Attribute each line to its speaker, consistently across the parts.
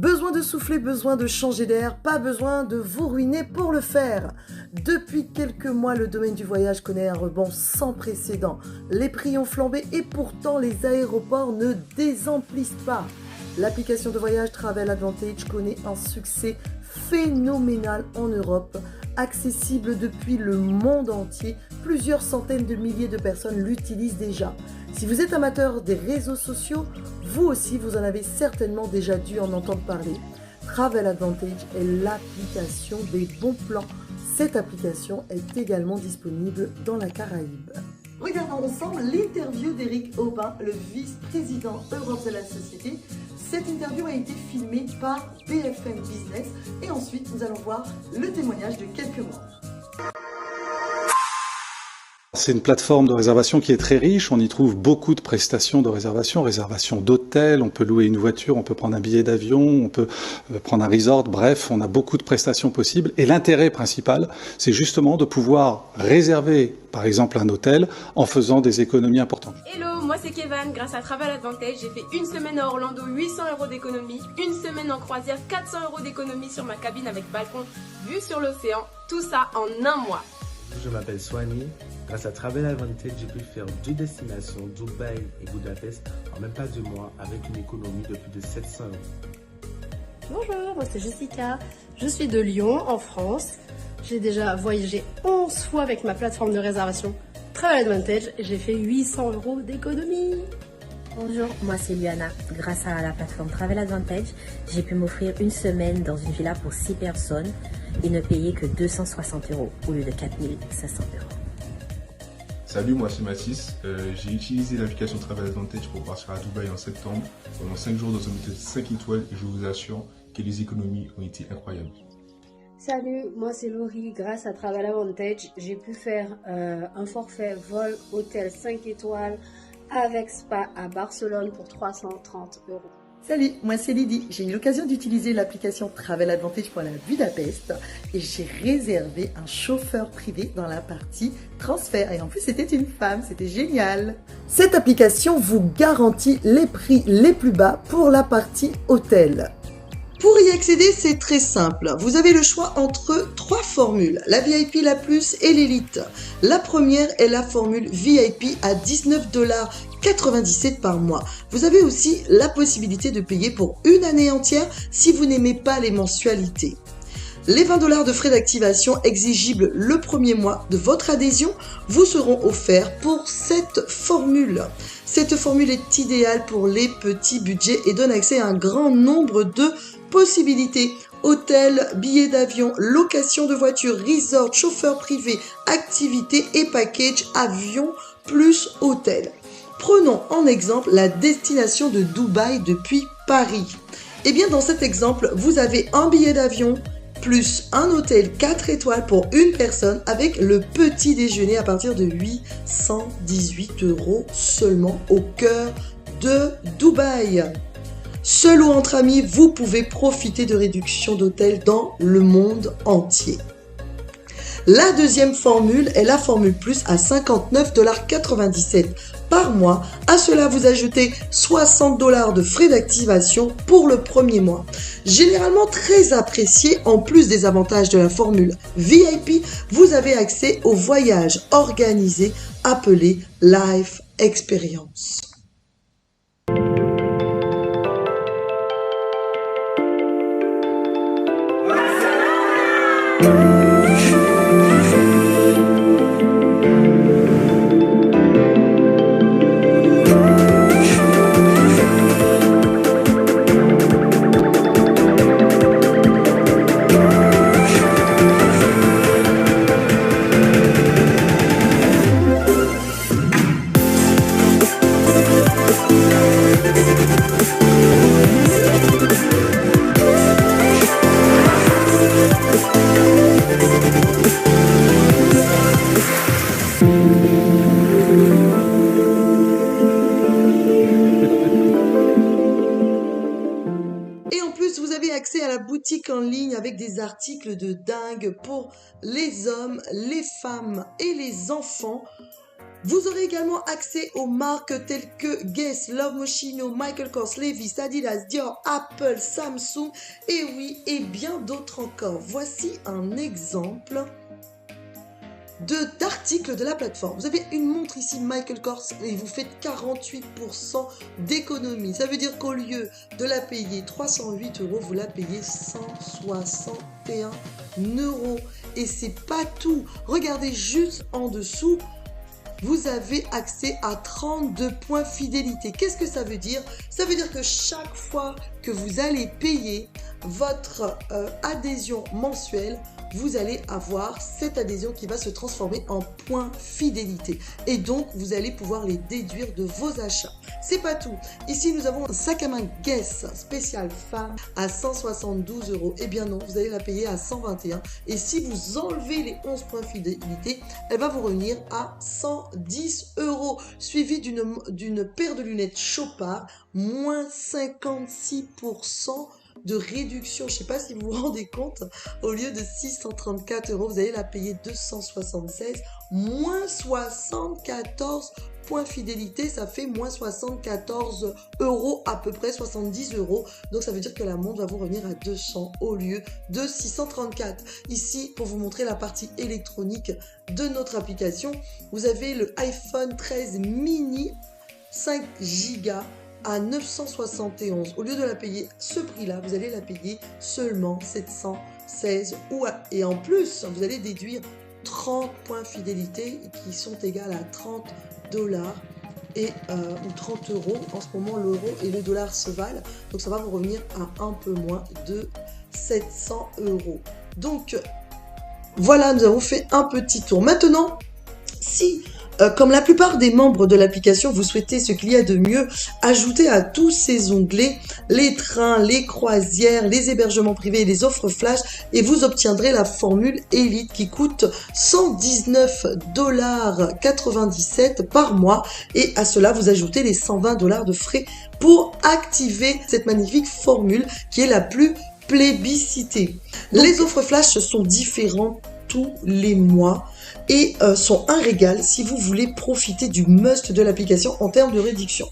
Speaker 1: Besoin de souffler, besoin de changer d'air, pas besoin de vous ruiner pour le faire. Depuis quelques mois, le domaine du voyage connaît un rebond sans précédent. Les prix ont flambé et pourtant les aéroports ne désemplissent pas. L'application de voyage Travel Advantage connaît un succès phénoménal en Europe, accessible depuis le monde entier. Plusieurs centaines de milliers de personnes l'utilisent déjà. Si vous êtes amateur des réseaux sociaux, vous aussi vous en avez certainement déjà dû en entendre parler. Travel Advantage est l'application des bons plans. Cette application est également disponible dans la Caraïbe. Regardons ensemble l'interview d'Éric Aubin, le vice-président Europe de la société. Cette interview a été filmée par BFM Business et ensuite nous allons voir le témoignage de quelques mots.
Speaker 2: C'est une plateforme de réservation qui est très riche, on y trouve beaucoup de prestations de réservation d'hôtel, on peut louer une voiture, on peut prendre un billet d'avion, on peut prendre un resort, bref, on a beaucoup de prestations possibles. Et l'intérêt principal, c'est justement de pouvoir réserver, par exemple, un hôtel en faisant des économies importantes.
Speaker 3: Hello, moi c'est Kevin, grâce à Travel Advantage, j'ai fait une semaine à Orlando, 800 € d'économie, une semaine en croisière, 400 € d'économie sur ma cabine avec balcon, vue sur l'océan, tout ça en un mois.
Speaker 4: Je m'appelle Swani. Grâce à Travel Advantage, j'ai pu faire 2 destinations, Dubaï et Budapest, en même pas 2 mois, avec une économie de plus de 700 €.
Speaker 5: Bonjour, moi c'est Jessica. Je suis de Lyon, en France. J'ai déjà voyagé 11 fois avec ma plateforme de réservation Travel Advantage et j'ai fait 800 € d'économie.
Speaker 6: Bonjour, moi c'est Luana. Grâce à la plateforme Travel Advantage, j'ai pu m'offrir une semaine dans une villa pour 6 personnes et ne payer que 260 € au lieu de 4 500 €.
Speaker 7: Salut, moi c'est Mathis. J'ai utilisé l'application Travel Advantage pour partir à Dubaï en septembre pendant 5 jours dans un hôtel 5 étoiles et je vous assure que les économies ont été incroyables.
Speaker 8: Salut, moi c'est Laurie. Grâce à Travel Advantage, j'ai pu faire un forfait vol hôtel 5 étoiles avec spa à Barcelone pour 330 €.
Speaker 1: Salut, moi c'est Lydie. J'ai eu l'occasion d'utiliser l'application Travel Advantage pour la Budapest et j'ai réservé un chauffeur privé dans la partie transfert. Et en plus, c'était une femme, c'était génial. Cette application vous garantit les prix les plus bas pour la partie hôtel. Pour y accéder, c'est très simple. Vous avez le choix entre 3 formules, la VIP, la Plus et l'Elite. La première est la formule VIP à 19,97 $ par mois. Vous avez aussi la possibilité de payer pour une année entière si vous n'aimez pas les mensualités. Les 20 $ de frais d'activation exigibles le premier mois de votre adhésion vous seront offerts pour cette formule. Cette formule est idéale pour les petits budgets et donne accès à un grand nombre de possibilités. Hôtel, billets d'avion, location de voiture, resort, chauffeur privé, activités et package avion plus hôtel. Prenons en exemple la destination de Dubaï depuis Paris. Et bien dans cet exemple, vous avez un billet d'avion plus un hôtel 4 étoiles pour une personne avec le petit déjeuner à partir de 818 € seulement au cœur de Dubaï. Seul ou entre amis, vous pouvez profiter de réductions d'hôtels dans le monde entier. La deuxième formule est la formule Plus à 59,97 $ par mois. À cela, vous ajoutez 60 $ de frais d'activation pour le premier mois. Généralement très apprécié, en plus des avantages de la formule VIP, vous avez accès au voyage organisé appelé Life Experience. Accès à la boutique en ligne avec des articles de dingue pour les hommes, les femmes et les enfants. Vous aurez également accès aux marques telles que Guess, Love Moschino, Michael Kors, Levi's, Adidas, Dior, Apple, Samsung et oui, et bien d'autres encore. Voici un exemple d'articles de la plateforme. Vous avez une montre ici Michael Kors et vous faites 48% d'économie. Ça veut dire qu'au lieu de la payer 308 €, vous la payez 161 €. Et c'est pas tout. Regardez juste en dessous. Vous avez accès à 32 points fidélité. Qu'est-ce que ça veut dire? Ça veut dire que chaque fois que vous allez payer votre adhésion mensuelle, vous allez avoir cette adhésion qui va se transformer en points fidélité. Et donc, vous allez pouvoir les déduire de vos achats. C'est pas tout. Ici, nous avons un sac à main Guess spécial femme à 172 €. Eh bien non, vous allez la payer à 121. Et si vous enlevez les 11 points fidélité, elle va vous revenir à 110 €. Suivi d'une paire de lunettes Chopard, moins 56% de réduction. Je ne sais pas si vous vous rendez compte, au lieu de 634 €, vous allez la payer 276, moins 74 points fidélité, ça fait moins 74 €, à peu près 70 €. Donc ça veut dire que la montre va vous revenir à 200 au lieu de 634. Ici, pour vous montrer la partie électronique de notre application, vous avez le iPhone 13 mini 5 Go à 971. Au lieu de la payer ce prix-là, vous allez la payer seulement 716 et en plus, vous allez déduire 30 points fidélité qui sont égales à 30 $ ou 30 €. En ce moment, l'euro et le dollar se valent. Donc, ça va vous revenir à un peu moins de 700 €. Donc, voilà, nous avons fait un petit tour. Maintenant, si comme la plupart des membres de l'application, vous souhaitez ce qu'il y a de mieux, ajouter à tous ces onglets les trains, les croisières, les hébergements privés et les offres flash et vous obtiendrez la formule Elite qui coûte 119,97 $ par mois et à cela vous ajoutez les 120 $ de frais pour activer cette magnifique formule qui est la plus plébiscitée. Les offres flash sont différentes tous les mois et sont un régal si vous voulez profiter du must de l'application en termes de réduction.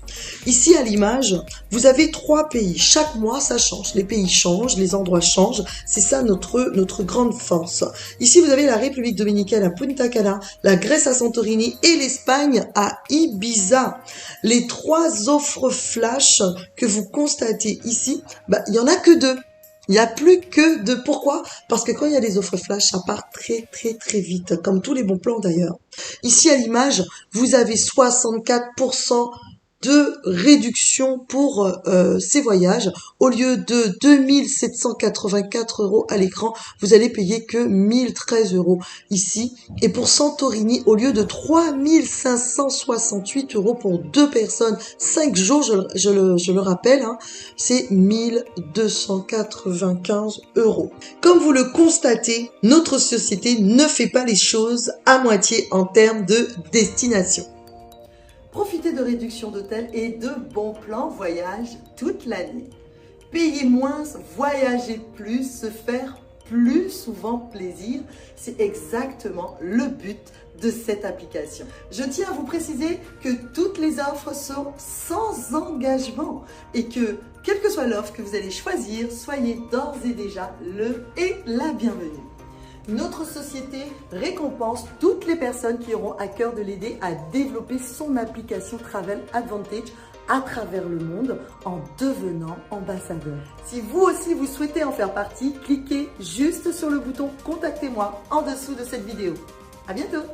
Speaker 1: Ici à l'image, vous avez 3 pays. Chaque mois, ça change. Les pays changent, les endroits changent. C'est ça notre grande force. Ici, vous avez la République dominicaine à Punta Cana, la Grèce à Santorini et l'Espagne à Ibiza. Les 3 offres flash que vous constatez ici, il n'y en a que 2. Il n'y a plus que 2. Pourquoi? Parce que quand il y a des offres flash, ça part très vite, comme tous les bons plans d'ailleurs. Ici à l'image, vous avez 64% de réduction pour ces voyages. Au lieu de 2784 € à l'écran, vous allez payer que 1013 € ici. Et pour Santorini, au lieu de 3568 € pour 2 personnes, 5 jours, je le rappelle, hein, c'est 1295 €. Comme vous le constatez, notre société ne fait pas les choses à moitié en termes de destination. Profitez de réductions d'hôtel et de bons plans voyage toute l'année. Payer moins, voyager plus, se faire plus souvent plaisir, c'est exactement le but de cette application. Je tiens à vous préciser que toutes les offres sont sans engagement et que, quelle que soit l'offre que vous allez choisir, soyez d'ores et déjà le et la bienvenue. Notre société récompense toutes les personnes qui auront à cœur de l'aider à développer son application Travel Advantage à travers le monde en devenant ambassadeur. Si vous aussi vous souhaitez en faire partie, cliquez juste sur le bouton « Contactez-moi » en dessous de cette vidéo. À bientôt!